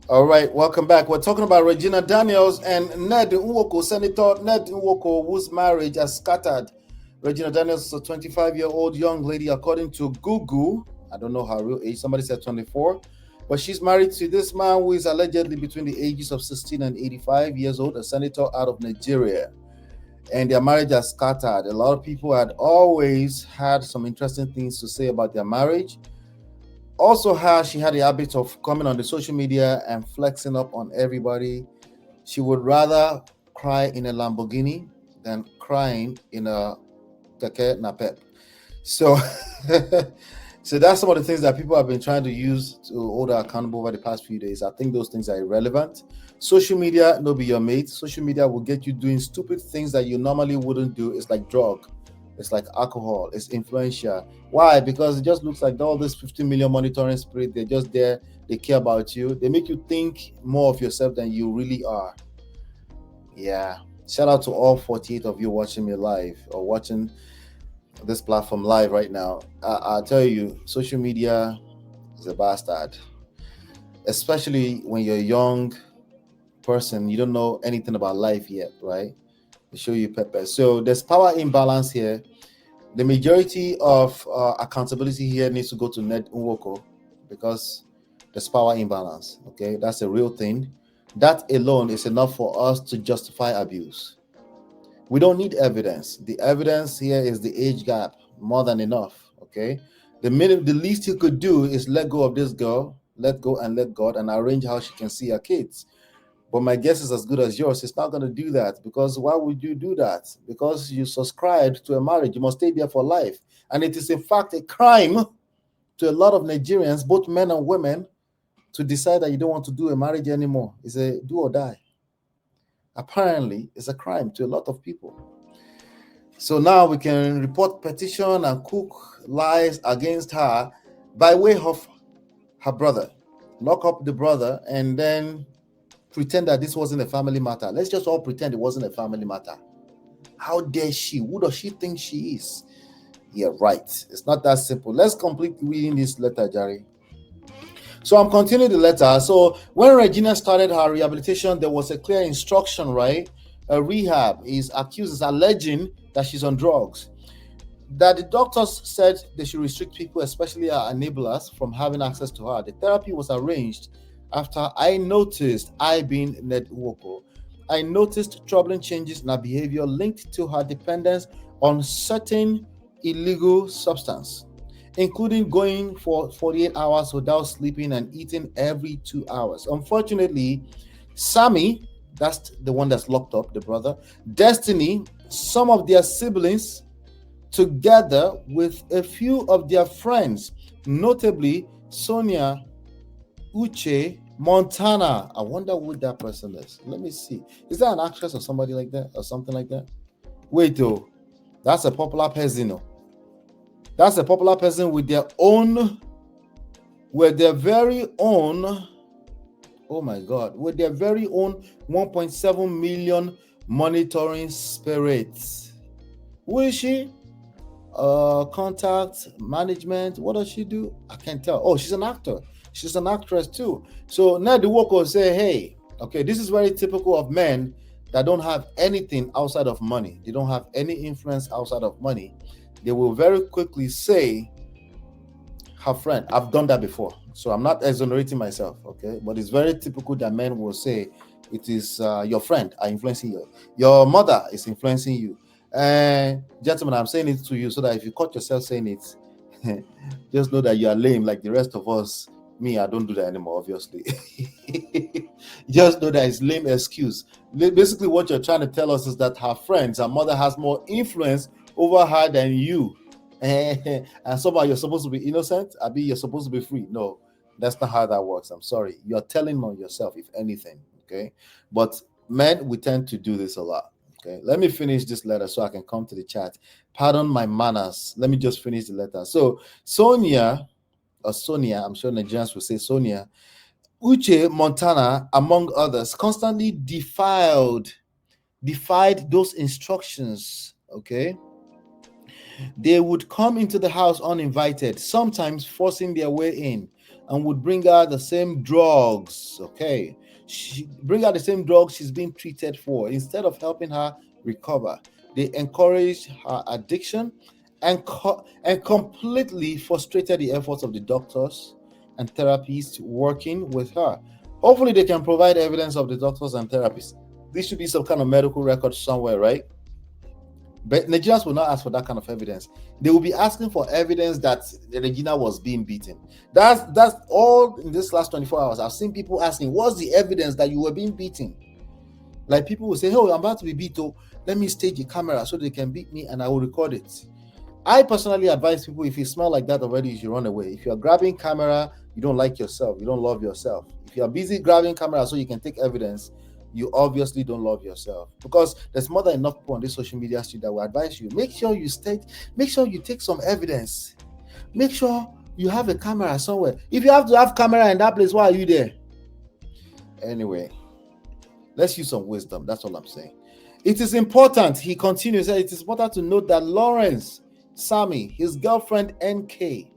All right, welcome back. We're talking about Regina Daniels and Ned Nwoko, Senator Ned Nwoko, whose marriage has scattered. Regina Daniels is a 25-year-old young lady, according to Google. I don't know her real age. Somebody said 24. But she's married to this man who is allegedly between the ages of 16 and 85 years old, a senator out of Nigeria. And their marriage has scattered. A lot of people had always had some interesting things to say about their marriage. Also, how she had the habit of coming on the social media and flexing up on everybody. She would rather cry in a Lamborghini than crying in a keke napep. So, so that's some of the things that people have been trying to use to hold her accountable over the past few days. I think those things are irrelevant. Social media, no be your mate. Social media will get you doing stupid things that you normally wouldn't do. It's like drug, it's like alcohol, it's influential. Why? Because it just looks like all this 15 million monitoring spirit, they're just there, they care about you. They make you think more of yourself than you really are. Yeah. Shout out to all 48 of you watching me live or watching this platform live right now. I'll tell you, social media is a bastard, especially when you're a young person, you don't know anything about life yet, right? They show you pepper. So there's power imbalance here. The majority of accountability here needs to go to Ned Nwoko because there's power imbalance. Okay, that's a real thing. That alone is enough for us to justify abuse. We don't need evidence. The evidence here is the age gap, more than enough. Okay, the least he could do is let go of this girl, let go and let God, and arrange how she can see her kids. But my guess is as good as yours. It's not going to do that because why would you do that? Because you subscribed to a marriage. You must stay there for life. And it is, in fact, a crime to a lot of Nigerians, both men and women, to decide that you don't want to do a marriage anymore. It's a do or die. Apparently, it's a crime to a lot of people. So now we can report petition and cook lies against her by way of her brother. Lock up the brother and then pretend that this wasn't a family matter. Let's just all pretend it wasn't a family matter. How dare she? Who does she think she is? Yeah, right. It's not that simple. Let's complete reading this letter, Jerry. So I'm continuing the letter. So when Regina started her rehabilitation, there was a clear instruction, right? Rehab is accused, is alleging that she's on drugs. That the doctors said they should restrict people, especially her enablers, from having access to her. The therapy was arranged after I being Ned Nwoko, I noticed troubling changes in her behavior linked to her dependence on certain illegal substance, including going for 48 hours without sleeping and eating every 2 hours. Unfortunately, Sammy, that's the one that's locked up, the brother, Destiny, some of their siblings, together with a few of their friends, notably Sonia, Uche, Montana. I wonder who that person is. Let me see. Is that an actress or somebody like that or something like that? Wait, though. That's a popular person. No? That's a popular person with their very own, oh my God, with their very own 1.7 million monitoring spirits. Who is she? Contact management. What does she do? I can't tell. Oh, she's an actor. She's an actress too. So Ned Nwoko say, hey, okay, this is very typical of men that don't have anything outside of money. They don't have any influence outside of money. They will very quickly say, her friend, I've done that before. So I'm not exonerating myself, okay? But it's very typical that men will say, it is your friend are influencing you. Your mother is influencing you. Gentlemen, I'm saying it to you so that if you caught yourself saying it, just know that you are lame like the rest of us. Me, I don't do that anymore, obviously. Just know that it's lame excuse. Basically, what you're trying to tell us is that her friends, her mother has more influence over her than you. And somehow you're supposed to be innocent. I mean, you're supposed to be free. No, that's not how that works. I'm sorry. You're telling on yourself, if anything. Okay. But men, we tend to do this a lot. Okay, let me finish this letter so I can come to the chat. Pardon my manners. Let me just finish the letter. So, Sonia, or Sonia, I'm sure Nigerians will say Sonia, Uche, Montana, among others, constantly defied those instructions. Okay, they would come into the house uninvited, sometimes forcing their way in. and would bring her the same drugs. Okay, bring her the same drugs she's being treated for instead of helping her recover. They encouraged her addiction and completely frustrated the efforts of the doctors and therapists working with her. Hopefully, they can provide evidence of the doctors and therapists. This should be some kind of medical record somewhere, right? But Nigerians will not ask for that kind of evidence. They will be asking for evidence that Regina was being beaten. That's all in this last 24 hours. I've seen people asking, what's the evidence that you were being beaten? Like people will say, oh, I'm about to be beaten. Let me stage a camera so they can beat me and I will record it. I personally advise people, if you smell like that already, you should run away. If you're grabbing camera, you don't like yourself. You don't love yourself. If you're busy grabbing camera so you can take evidence, you obviously don't love yourself, because there's more than enough people on this social media street that will advise you. Make sure you take some evidence. Make sure you have a camera somewhere. If you have to have camera in that place, why are you there? Anyway, let's use some wisdom. That's all I'm saying. It is important, he continues, it is important to note that Lawrence, Sammy, his girlfriend NK,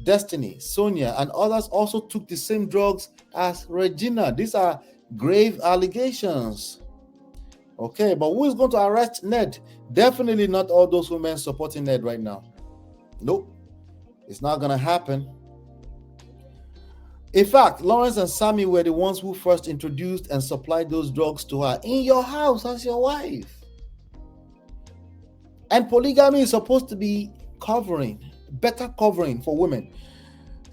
Destiny, Sonia, and others also took the same drugs as Regina. These are grave allegations. Okay, but who is going to arrest Ned? Definitely not all those women supporting Ned right now. Nope, it's not going to happen. In fact, Lawrence and Sammy were the ones who first introduced and supplied those drugs to her in your house as your wife. And polygamy is supposed to be better covering for women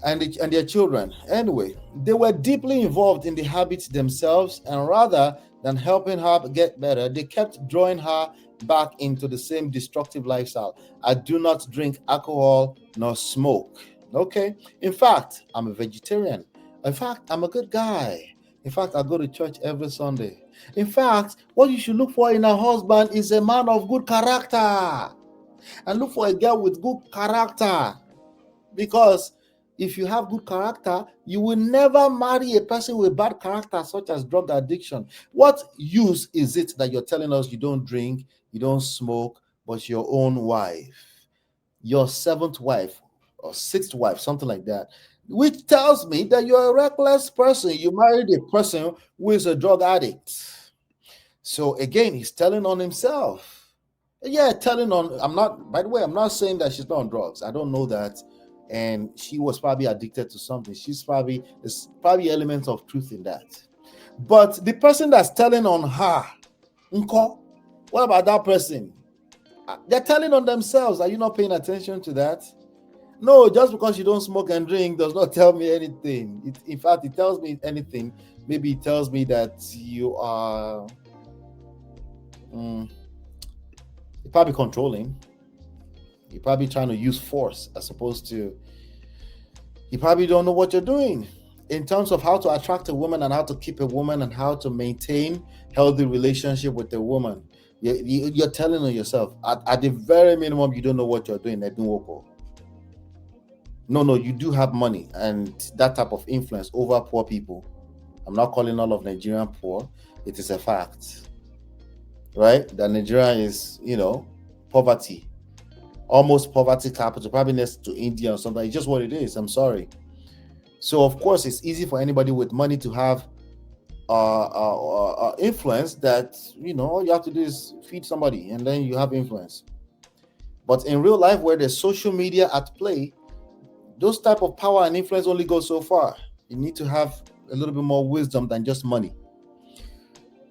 and their children. Anyway, they were deeply involved in the habits themselves, and rather than helping her get better, they kept drawing her back into the same destructive lifestyle. I do not drink alcohol nor smoke. Okay? In fact, I'm a vegetarian. In fact, I'm a good guy. In fact, I go to church every Sunday. In fact, what you should look for in a husband is a man of good character. And look for a girl with good character. Because if you have good character, you will never marry a person with bad character, such as drug addiction. What use is it that you're telling us you don't drink, you don't smoke, but your own wife, your seventh wife or sixth wife, something like that, which tells me that you're a reckless person. You married a person who is a drug addict. So again, he's telling on himself. Yeah, by the way, I'm not saying that she's not on drugs. I don't know that. And she was probably addicted to something. There's probably elements of truth in that. But the person that's telling on her, what about that person? They're telling on themselves. Are you not paying attention to that? No, just because you don't smoke and drink does not tell me anything. In fact, it tells me anything. Maybe it tells me that you are you're probably controlling. You're probably trying to use force as opposed to, you probably don't know what you're doing in terms of how to attract a woman and how to keep a woman and how to maintain healthy relationship with a woman. You're telling on yourself. At the very minimum, you don't know what you're doing, Ned Nwoko. No, you do have money and that type of influence over poor people. I'm not calling all of Nigerian poor. It is a fact, right? That Nigeria is, poverty, almost poverty capital, probably next to India or something. It's just what it is. I'm sorry. So of course, it's easy for anybody with money to have influence. That all you have to do is feed somebody, and then you have influence. But in real life, where there's social media at play, those type of power and influence only go so far. You need to have a little bit more wisdom than just money.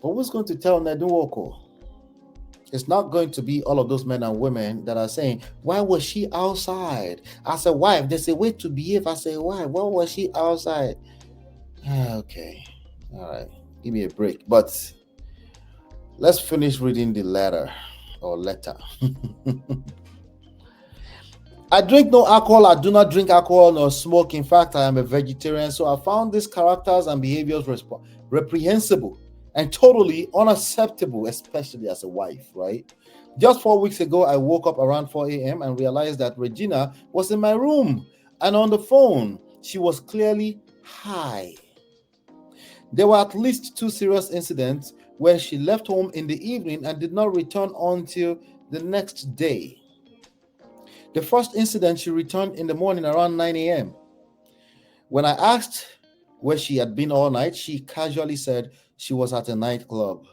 But who's going to tell Ned Nwoko? It's not going to be all of those men and women that are saying, why was she outside? As a wife, there's a way to behave as a wife. Why was she outside? Okay. All right. Give me a break. But let's finish reading the letter. I drink no alcohol. I do not drink alcohol nor smoke. In fact, I am a vegetarian. So I found these characters and behaviors reprehensible and totally unacceptable, especially as a wife, right? Just 4 weeks ago, I woke up around 4 a.m. and realized that Regina was in my room and on the phone. She was clearly high. There were at least 2 serious incidents where she left home in the evening and did not return until the next day. The first incident, she returned in the morning around 9 a.m. When I asked where she had been all night, she casually said she was at a nightclub.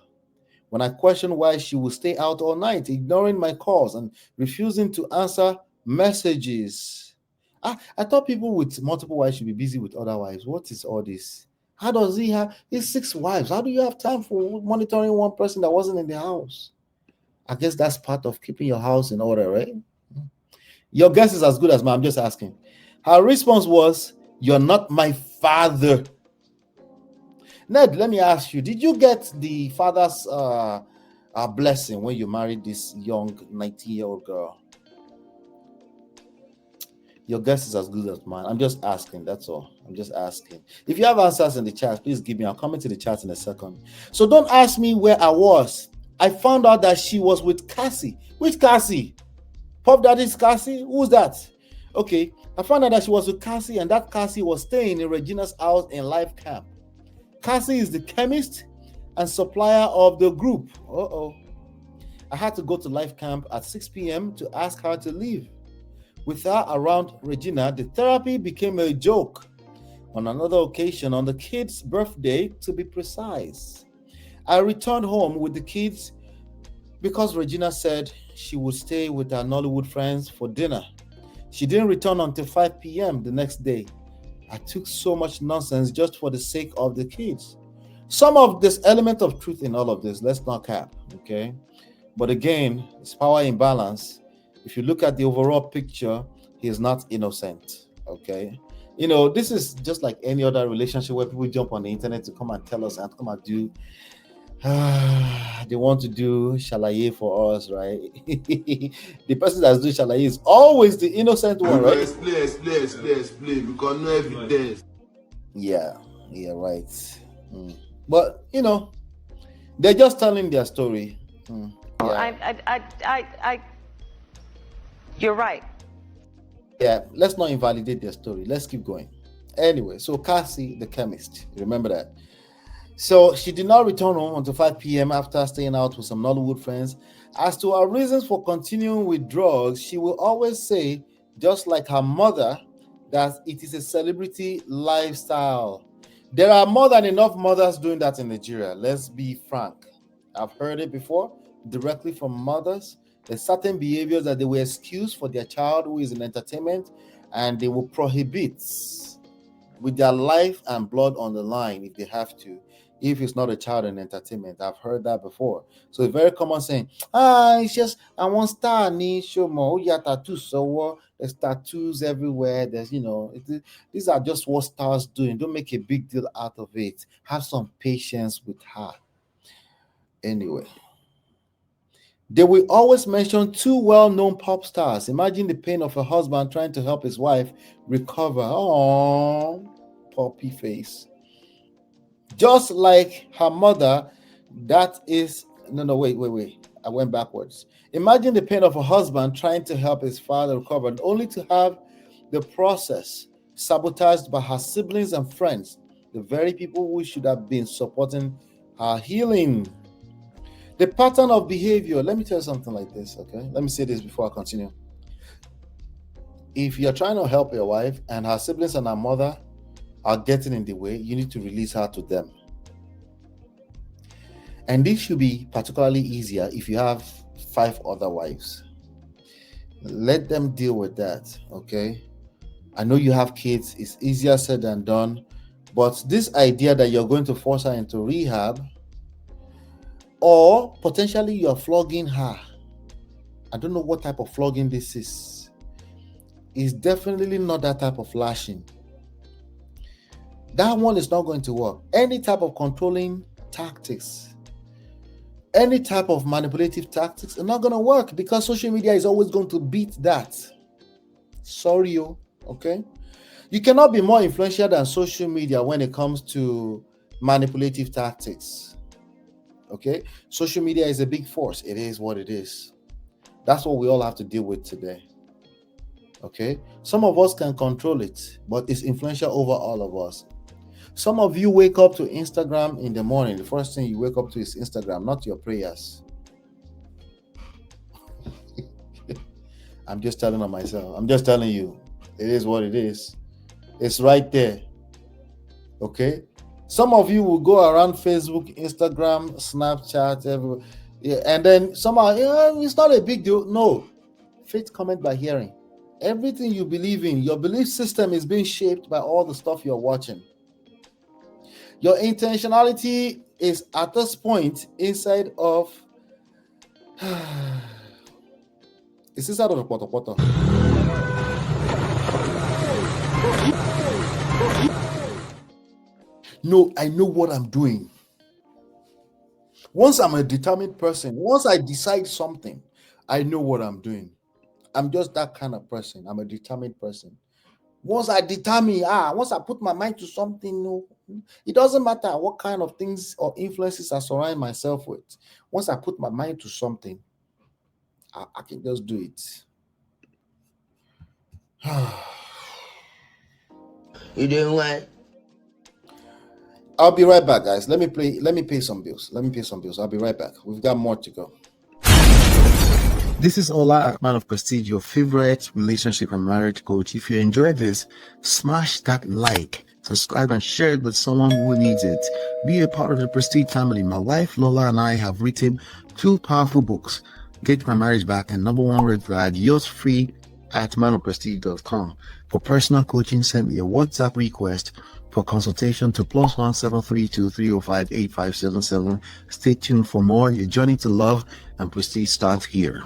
When I questioned why she would stay out all night, ignoring my calls and refusing to answer messages. I thought people with multiple wives should be busy with other wives. What is all this? How does he have his 6 wives? How do you have time for monitoring one person that wasn't in the house? I guess that's part of keeping your house in order, right? Your guess is as good as mine. I'm just asking. Her response was, "You're not my father." Ned, let me ask you, did you get the father's blessing when you married this young 19-year-old girl? Your guess is as good as mine. I'm just asking, that's all. I'm just asking. If you have answers in the chat, please give me. I'll comment in the chat in a second. So don't ask me where I was. I found out that she was with Cassie. Which Cassie? Pop Daddy's Cassie? Who's that? Okay, I found out that she was with Cassie, and that Cassie was staying in Regina's house in Life Camp. Cassie is the chemist and supplier of the group. I had to go to Life Camp at 6 p.m. to ask her to leave. With her around Regina, the therapy became a joke. On another occasion, on the kid's birthday, to be precise, I returned home with the kids because Regina said she would stay with her Nollywood friends for dinner. She didn't return until 5 p.m. the next day. I took so much nonsense just for the sake of the kids. Some of this element of truth in all of this, let's not cap, okay? But again, it's power imbalance. If you look at the overall picture, he is not innocent, okay? You know, this is just like any other relationship where people jump on the internet to come and tell us and come and do they want to do shalaye for us, right? The person that's doing shalaye is always the innocent one, right? Explain, because no evidence. Yeah, right. But you know, they're just telling their story. Yeah. You're right. Yeah, let's not invalidate their story. Let's keep going. Anyway, so Cassie, the chemist, remember that. So she did not return home until 5 p.m. after staying out with some Nollywood friends. As to her reasons for continuing with drugs, she will always say, just like her mother, that it is a celebrity lifestyle. There are more than enough mothers doing that in Nigeria. Let's be frank. I've heard it before, directly from mothers. There's certain behaviors that they will excuse for their child who is in entertainment, and they will prohibit with their life and blood on the line if they have to, if it's not a child in entertainment. I've heard that before. So it's very common saying, it's just I want star ni show more. Yeah, tattoos. So there's tattoos everywhere. There's these are just what stars doing. Don't make a big deal out of it. Have some patience with her. Anyway. They will always mention 2 well-known pop stars. Imagine the pain of a husband trying to help his wife recover. Oh, puppy face. Just like her mother, that is... No, wait. I went backwards. Imagine the pain of a husband trying to help his father recover, only to have the process sabotaged by her siblings and friends, the very people who should have been supporting her healing. The pattern of behavior, let me tell you something like this, okay? Let me say this before I continue. If you're trying to help your wife and her siblings and her mother are getting in the way, you need to release her to them. And this should be particularly easier if you have 5 other wives. Let them deal with that, okay? I know you have kids, it's easier said than done, but this idea that you're going to force her into rehab, or potentially you're flogging her, I don't know what type of flogging this is. It's definitely not that type of lashing. That one is not going to work. Any type of controlling tactics, any type of manipulative tactics are not going to work, because social media is always going to beat that. Sorry, okay? You cannot be more influential than social media when it comes to manipulative tactics. Okay, social media is a big force. It is what it is. That's what we all have to deal with today. Okay, some of us can control it, but it's influential over all of us. Some of you wake up to Instagram in the morning. The first thing you wake up to is Instagram, not your prayers. I'm just telling on myself. I'm just telling you, it is what it is. It's right there. Okay, some of you will go around Facebook, Instagram, Snapchat, everywhere, yeah, and then somehow, it's not a big deal. No, faith cometh by hearing. Everything you believe in, your belief system is being shaped by all the stuff you're watching. Your intentionality is at this point inside of it's inside of the poto. No, I know what I'm doing. Once I'm a determined person, once I decide something, I know what I'm doing. I'm just that kind of person. I'm a determined person. Once I determine, once I put my mind to something, no, it doesn't matter what kind of things or influences I surround myself with. Once I put my mind to something, I can just do it. You doing what? I'll be right back, guys. Let me pay some bills. I'll be right back. We've got more to go. This is Ola, Man of Prestige, your favorite relationship and marriage coach. If you enjoyed this, smash that like, subscribe, and share it with someone who needs it. Be a part of the Prestige family. My wife Lola and I have written 2 powerful books, Get My Marriage Back and Number One Red Flag. Yours free at manofprestige.com. For personal coaching, send me a WhatsApp request for consultation to +1 732 305 8577. Stay tuned for more. Your journey to love and prestige starts here.